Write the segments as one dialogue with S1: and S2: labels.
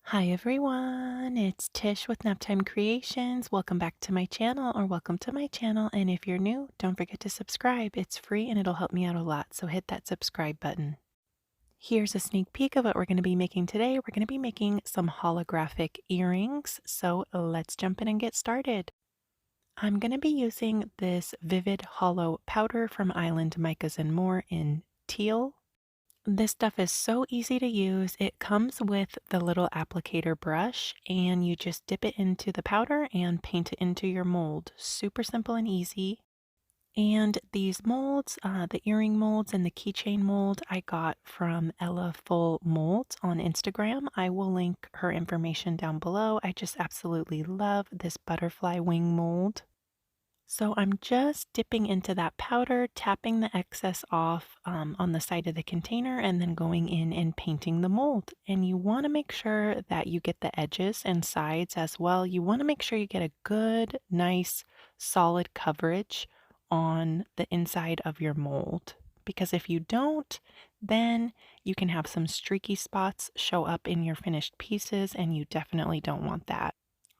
S1: Hi everyone, it's Tish with Naptime Creations. Welcome back to my channel or welcome to my channel. And if you're new, don't forget to subscribe. It's free and it'll help me out a lot. So hit that subscribe button. Here's a sneak peek of what we're going to be making today. We're going to be making some holographic earrings. So let's jump in and get started. I'm going to be using this Vivid Hollow powder from Island Micas and More in teal. This stuff is so easy to use. It comes with the little applicator brush and you just dip it into the powder and paint it into your mold. Super simple and easy. And these molds, the earring molds and the keychain mold, I got from Ella Full Molds on Instagram. I will link her information down below. I just absolutely love this butterfly wing mold. So I'm just dipping into that powder, tapping the excess off on the side of the container, and then going in and painting the mold. And you want to make sure that you get the edges and sides as well. You want to make sure you get a good, nice, solid coverage on the inside of your mold. Because if you don't, then you can have some streaky spots show up in your finished pieces, and you definitely don't want that.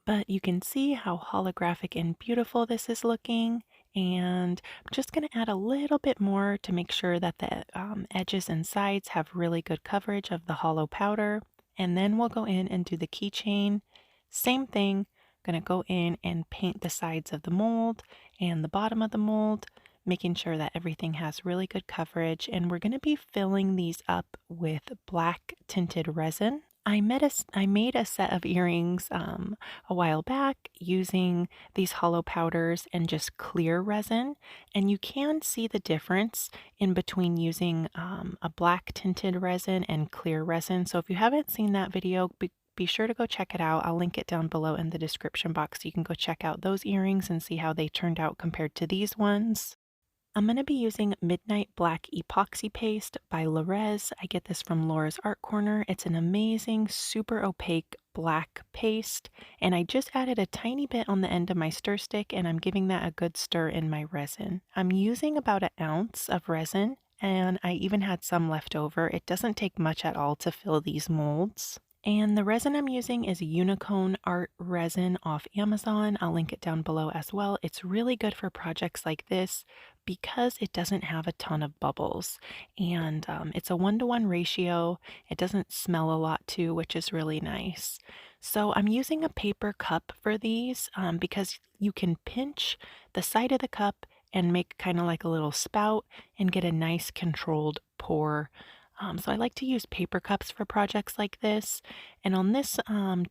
S1: But you can see how holographic and beautiful this is looking. And I'm just going to add a little bit more to make sure that the edges and sides have really good coverage of the hollow powder. And then we'll go in and do the keychain. Same thing, going to go in and paint the sides of the mold and the bottom of the mold, making sure that everything has really good coverage. And we're going to be filling these up with black tinted resin. I made a set of earrings a while back using these hollow powders and just clear resin, and you can see the difference in between using a black tinted resin and clear resin. So if you haven't seen that video, be sure to go check it out. I'll link it down below in the description box so you can go check out those earrings and see how they turned out compared to these ones. I'm going to be using Midnight Black Epoxy Paste by Resin. I get this from Laura's Art Corner. It's an amazing, super opaque black paste, and I just added a tiny bit on the end of my stir stick, and I'm giving that a good stir in my resin. I'm using about an ounce of resin, and I even had some left over. It doesn't take much at all to fill these molds. And the resin I'm using is Unicone Art Resin off Amazon. I'll link it down below as well. It's really good for projects like this because it doesn't have a ton of bubbles. And it's a 1-to-1 ratio. It doesn't smell a lot too, which is really nice. So I'm using a paper cup for these because you can pinch the side of the cup and make kind of like a little spout and get a nice controlled pour. So I like to use paper cups for projects like this. And on this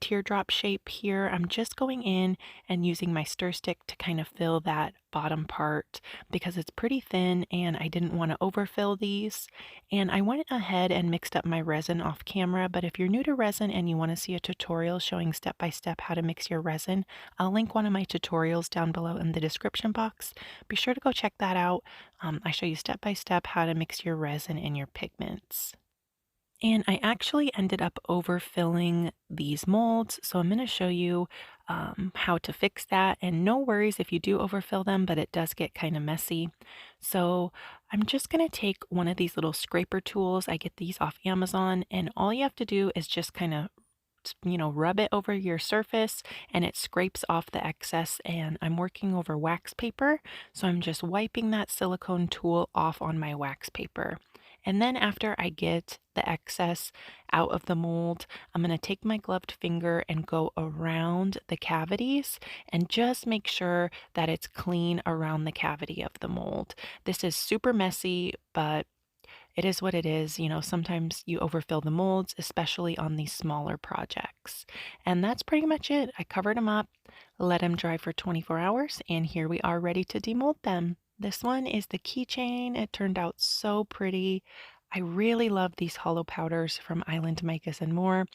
S1: teardrop shape here, I'm just going in and using my stir stick to kind of fill that bottom part because it's pretty thin and I didn't want to overfill these. And I went ahead and mixed up my resin off camera, but if you're new to resin and you want to see a tutorial showing step by step how to mix your resin, I'll link one of my tutorials down below in the description box. Be sure to go check that out. I show you step by step how to mix your resin and your pigments. And I actually ended up overfilling these molds, so I'm going to show you how to fix that. And no worries if you do overfill them, but it does get kind of messy. So I'm just going to take one of these little scraper tools. I get these off Amazon, and all you have to do is just kind of rub it over your surface and it scrapes off the excess. And I'm working over wax paper, so I'm just wiping that silicone tool off on my wax paper. And then after I get the excess out of the mold, I'm going to take my gloved finger and go around the cavities and just make sure that it's clean around the cavity of the mold. This is super messy, but it is what it is. Sometimes you overfill the molds, especially on these smaller projects. And that's pretty much it. I covered them up, let them dry for 24 hours, and here we are ready to demold them. This one is the keychain. It turned out so pretty. I really love these hollow powders from Island Micas and More.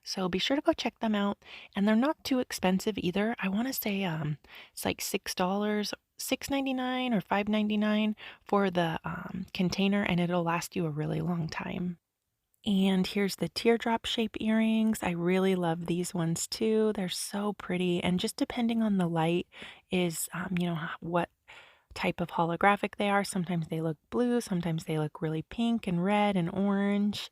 S1: So be sure to go check them out. And they're not too expensive either. I want to say it's like $6, $6.99 or $5.99 for the container, and it'll last you a really long time. And here's the teardrop shape earrings. I really love these ones too. They're so pretty. And just depending on the light is, what type of holographic they are. Sometimes they look blue, sometimes they look really pink and red and orange.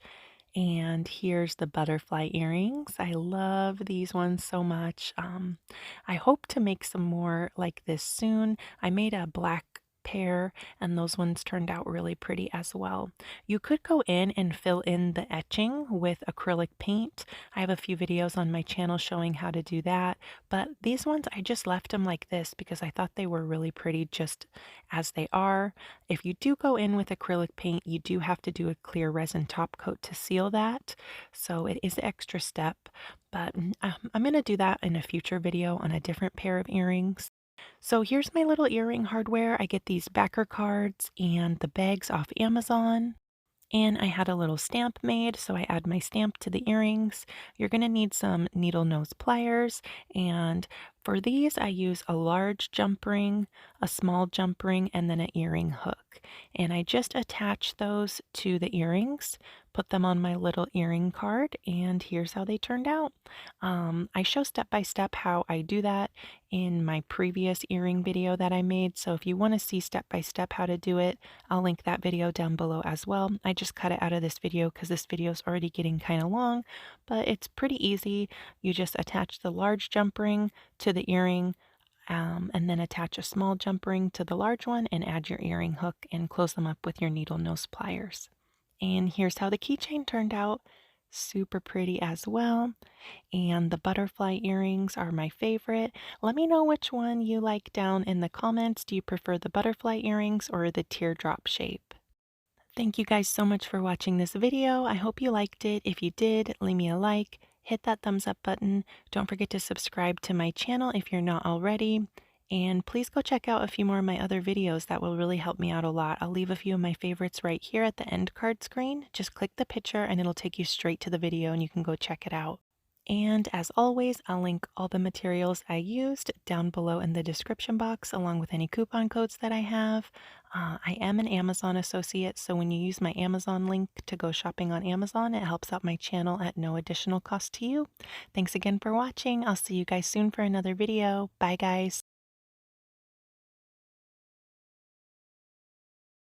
S1: And here's the butterfly earrings. I love these ones so much. I hope to make some more like this soon. I made a black pair and those ones turned out really pretty as well. You could go in and fill in the etching with acrylic paint. I have a few videos on my channel showing how to do that, but these ones I just left them like this because I thought they were really pretty just as they are. If you do go in with acrylic paint, you do have to do a clear resin top coat to seal that. So it is an extra step, but I'm going to do that in a future video on a different pair of earrings. So here's my little earring hardware. I get these backer cards and the bags off Amazon. And I had a little stamp made, so I add my stamp to the earrings. You're going to need some needle nose pliers, and for these I use a large jump ring, a small jump ring, and then an earring hook. And I just attach those to the earrings, put them on my little earring card, and here's how they turned out. I show step by step how I do that in my previous earring video that I made, so if you want to see step by step how to do it, I'll link that video down below as well. I just cut it out of this video because this video is already getting kind of long, but it's pretty easy. You just attach the large jump ring to the earring, and then attach a small jump ring to the large one and add your earring hook and close them up with your needle nose pliers. And here's how the keychain turned out. Super pretty as well. And the butterfly earrings are my favorite. Let me know which one you like down in the comments. Do you prefer the butterfly earrings or the teardrop shape? Thank you guys so much for watching this video. I hope you liked it. If you did, leave me a like, hit that thumbs up button. Don't forget to subscribe to my channel if you're not already. And please go check out a few more of my other videos. That will really help me out a lot. I'll leave a few of my favorites right here at the end card screen. Just click the picture and it'll take you straight to the video and you can go check it out. And as always, I'll link all the materials I used down below in the description box, along with any coupon codes that I have. I am an Amazon associate, so when you use my Amazon link to go shopping on Amazon, it helps out my channel at no additional cost to you. Thanks again for watching. I'll see you guys soon for another video. Bye, guys.